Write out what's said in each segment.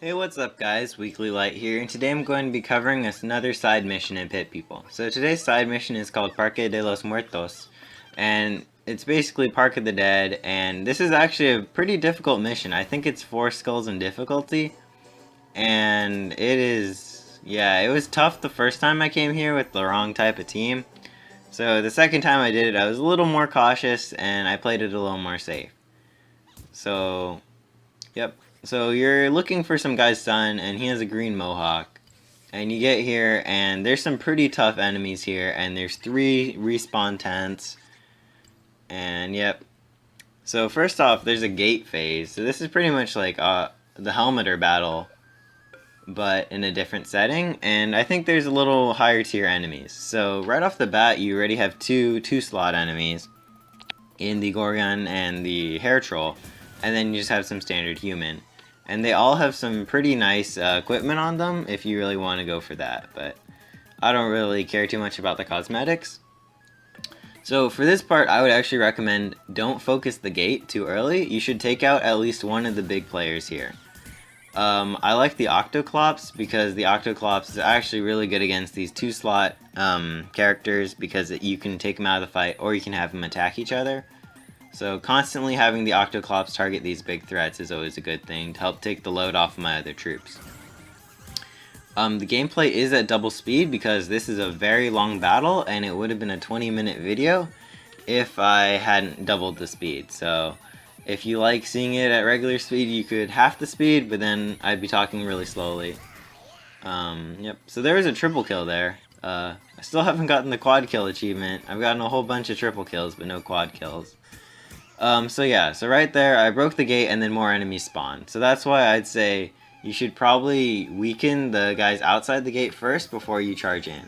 Hey, what's up guys? Weekly Light here, and today I'm going to be covering another side mission in Pit People. So today's side mission is called Parque de los Muertos, and it's basically Park of the Dead, and this is actually a pretty difficult mission. I think it's 4 skulls in difficulty, and it was tough the first time I came here with the wrong type of team. So the second time I did it, I was a little more cautious, and I played it a little more safe. So, yep. So you're looking for some guy's son, and he has a green mohawk. And you get here, and there's some pretty tough enemies here, and there's 3 respawn tents. And yep. So first off, there's a gate phase. So this is pretty much like the Helmeter battle, but in a different setting. And I think there's a little higher tier enemies. So right off the bat, you already have two slot enemies in the Gorgon and the Hair Troll. And then you just have some standard human. And they all have some pretty nice equipment on them if you really want to go for that. But I don't really care too much about the cosmetics. So for this part, I would actually recommend don't focus the gate too early. You should take out at least one of the big players here. I like the Octoclops because the Octoclops is actually really good against these 2 slot characters because you can take them out of the fight or you can have them attack each other. So constantly having the Octoclops target these big threats is always a good thing to help take the load off of my other troops. The gameplay is at double speed because this is a very long battle and it would have been a 20-minute video if I hadn't doubled the speed. So if you like seeing it at regular speed, you could half the speed, but then I'd be talking really slowly. Yep, so there was a triple kill there. I still haven't gotten the quad kill achievement. I've gotten a whole bunch of triple kills, but no quad kills. So right there, I broke the gate and then more enemies spawned. So that's why I'd say you should probably weaken the guys outside the gate first before you charge in.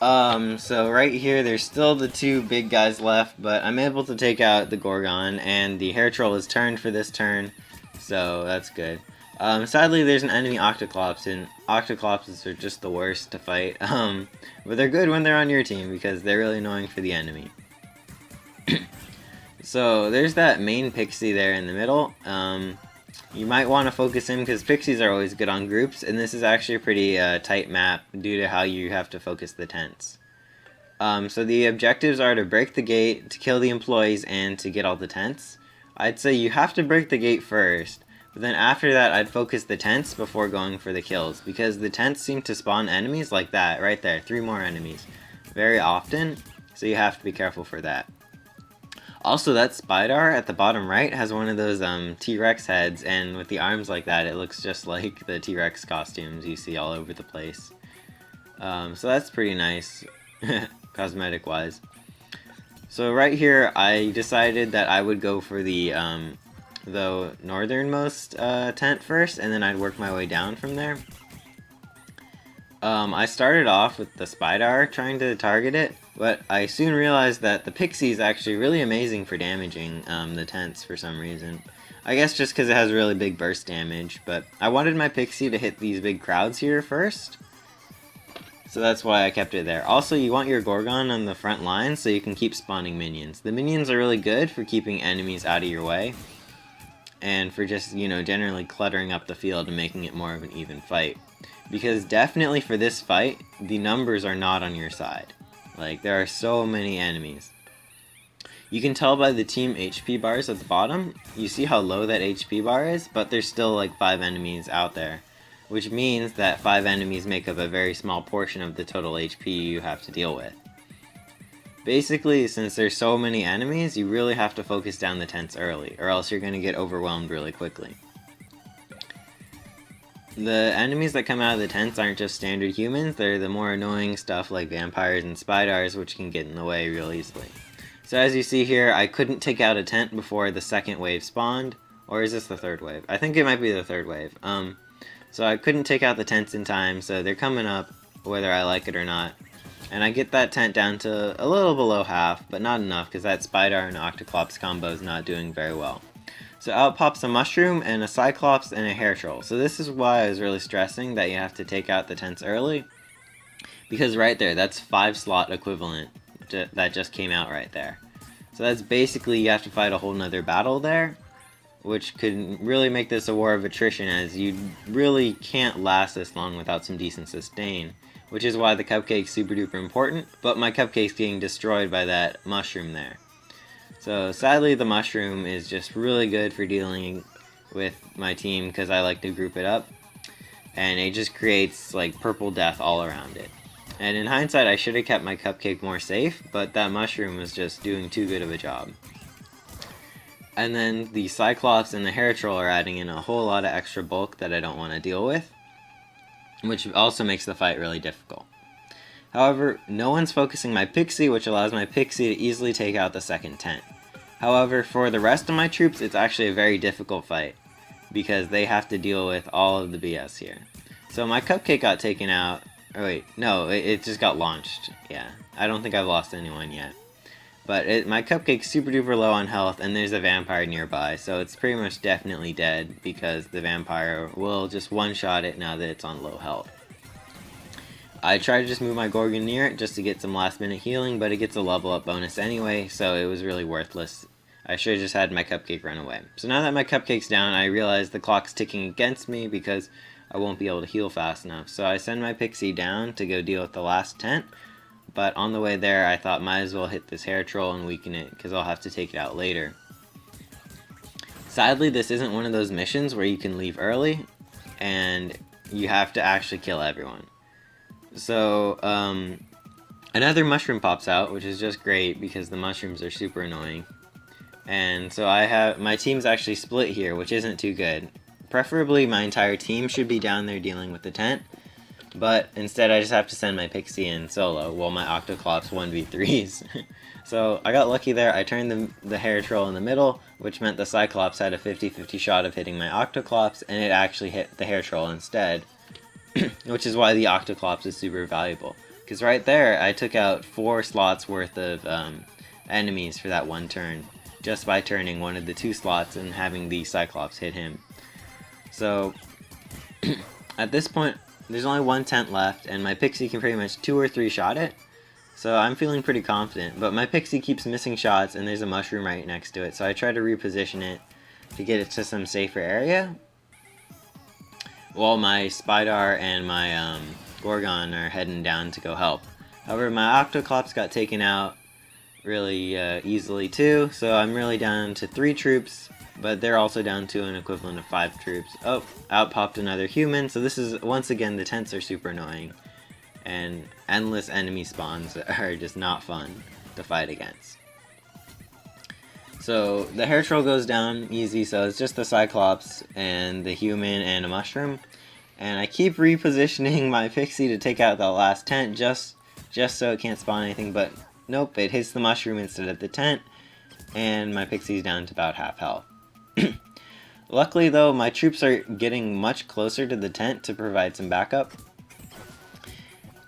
So right here, there's still the 2 big guys left, but I'm able to take out the Gorgon, and the Hair Troll is turned for this turn, so that's good. Sadly, there's an enemy Octoclops, and Octoclops are just the worst to fight, but they're good when they're on your team because they're really annoying for the enemy. So there's that main pixie there in the middle. You might want to focus him because pixies are always good on groups, and this is actually a pretty tight map due to how you have to focus the tents. So the objectives are to break the gate, to kill the employees, and to get all the tents. I'd say you have to break the gate first, but then after that I'd focus the tents before going for the kills, because the tents seem to spawn enemies like that, right there, 3 more enemies, very often, so you have to be careful for that. Also, that Spider at the bottom right has one of those T-Rex heads, and with the arms like that, it looks just like the T-Rex costumes you see all over the place. So that's pretty nice, cosmetic-wise. So right here, I decided that I would go for the northernmost tent first, and then I'd work my way down from there. I started off with the Spider trying to target it, but I soon realized that the Pixie is actually really amazing for damaging the tents for some reason. I guess just because it has really big burst damage, but I wanted my Pixie to hit these big crowds here first, so that's why I kept it there. Also, you want your Gorgon on the front line so you can keep spawning minions. The minions are really good for keeping enemies out of your way, and for just, generally cluttering up the field and making it more of an even fight. Because definitely for this fight, the numbers are not on your side. Like, there are so many enemies. You can tell by the team HP bars at the bottom. You see how low that HP bar is, but there's still like 5 enemies out there. Which means that 5 enemies make up a very small portion of the total HP you have to deal with. Basically, since there's so many enemies, you really have to focus down the tents early, or else you're going to get overwhelmed really quickly. The enemies that come out of the tents aren't just standard humans, they're the more annoying stuff like vampires and spiders, which can get in the way real easily. So as you see here, I couldn't take out a tent before the second wave spawned, or is this the third wave? I think it might be the third wave. So I couldn't take out the tents in time, so they're coming up whether I like it or not. And I get that tent down to a little below half, but not enough because that Spider and Octoclops combo is not doing very well. So out pops a Mushroom and a Cyclops and a Hair Troll. So this is why I was really stressing that you have to take out the tents early. Because right there, that's 5 slot equivalent that just came out right there. So that's basically, you have to fight a whole nother battle there. which could really make this a war of attrition, as you really can't last this long without some decent sustain, which is why the cupcake's super duper important, but my cupcake's getting destroyed by that mushroom there. So sadly the mushroom is just really good for dealing with my team because I like to group it up, and it just creates like purple death all around it. And in hindsight I should have kept my cupcake more safe, but that mushroom was just doing too good of a job. And then the Cyclops and the Hair Troll are adding in a whole lot of extra bulk that I don't want to deal with, which also makes the fight really difficult. However, no one's focusing my Pixie, which allows my Pixie to easily take out the second tent. However, for the rest of my troops, it's actually a very difficult fight, because they have to deal with all of the BS here. So my Cupcake got taken out. Oh wait, no, it just got launched. Yeah, I don't think I've lost anyone yet. But my Cupcake's super duper low on health, and there's a vampire nearby, so it's pretty much definitely dead because the vampire will just one-shot it now that it's on low health. I tried to just move my Gorgon near it just to get some last-minute healing, but it gets a level up bonus anyway, so it was really worthless. I should have just had my Cupcake run away. So now that my Cupcake's down, I realize the clock's ticking against me because I won't be able to heal fast enough. So I send my Pixie down to go deal with the last tent. But on the way there, I thought might as well hit this Hair Troll and weaken it, because I'll have to take it out later. Sadly, this isn't one of those missions where you can leave early, and you have to actually kill everyone. So, another mushroom pops out, which is just great, because the mushrooms are super annoying. And so my team's actually split here, which isn't too good. Preferably, my entire team should be down there dealing with the tent. But instead I just have to send my Pixie in solo while my Octoclops 1v3s. So I got lucky there. I turned the Hair Troll in the middle, which meant the Cyclops had a 50-50 shot of hitting my Octoclops, and it actually hit the Hair Troll instead. Which is why the Octoclops is super valuable. Because right there, I took out 4 slots worth of enemies for that one turn, just by turning one of the 2 slots and having the Cyclops hit him. So, at this point, there's only 1 tent left, and my Pixie can pretty much 2 or 3 shot it. So I'm feeling pretty confident, but my Pixie keeps missing shots, and there's a mushroom right next to it, so I try to reposition it to get it to some safer area, while my Spydar and my Gorgon are heading down to go help. However, my Octoclops got taken out really easily too, so I'm really down to 3 troops, but they're also down to an equivalent of 5 troops. Oh, out popped another human, so this is, once again, the tents are super annoying, and endless enemy spawns are just not fun to fight against. So the Hair Troll goes down easy, so it's just the Cyclops and the human and a mushroom, and I keep repositioning my Pixie to take out the last tent just so it can't spawn anything, but nope, it hits the mushroom instead of the tent, and my Pixie's down to about half health. Luckily though, my troops are getting much closer to the tent to provide some backup.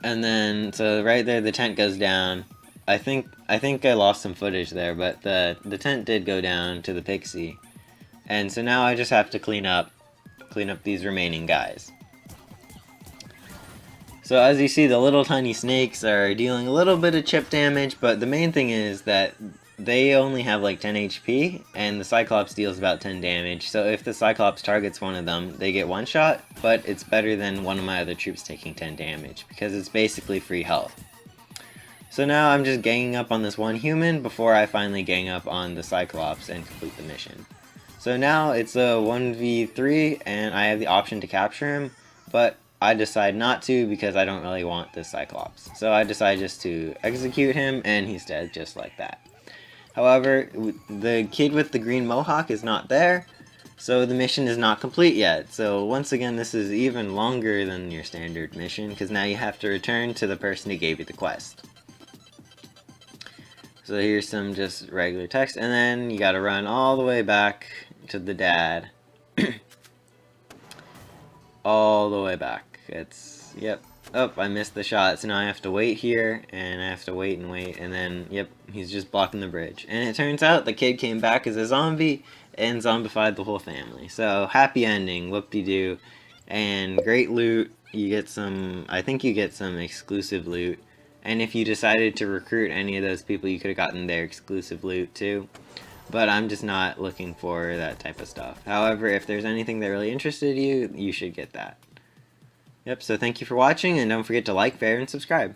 And then, so right there the tent goes down. I think I lost some footage there, but the tent did go down to the Pixie. And so now I just have to clean up these remaining guys. So as you see, the little tiny snakes are dealing a little bit of chip damage, but the main thing is that they only have like 10 HP, and the Cyclops deals about 10 damage, so if the Cyclops targets one of them, they get one shot, but it's better than one of my other troops taking 10 damage, because it's basically free health. So now I'm just ganging up on this one human before I finally gang up on the Cyclops and complete the mission. So now it's a 1v3, and I have the option to capture him, but I decide not to because I don't really want this Cyclops. So I decide just to execute him, and he's dead just like that. However, the kid with the green mohawk is not there, so the mission is not complete yet. So once again, this is even longer than your standard mission, because now you have to return to the person who gave you the quest. So here's some just regular text, and then you gotta run all the way back to the dad. All the way back. It's, yep. Oh, I missed the shot, so now I have to wait here, and I have to wait and wait, and then, yep, he's just blocking the bridge. And it turns out the kid came back as a zombie and zombified the whole family. So, happy ending, whoop-de-doo, and great loot. You get some, I think you get some exclusive loot, and if you decided to recruit any of those people, you could have gotten their exclusive loot too. but I'm just not looking for that type of stuff. However, if there's anything that really interested you, you should get that. Yep, so thank you for watching, and don't forget to like, favorite, and subscribe.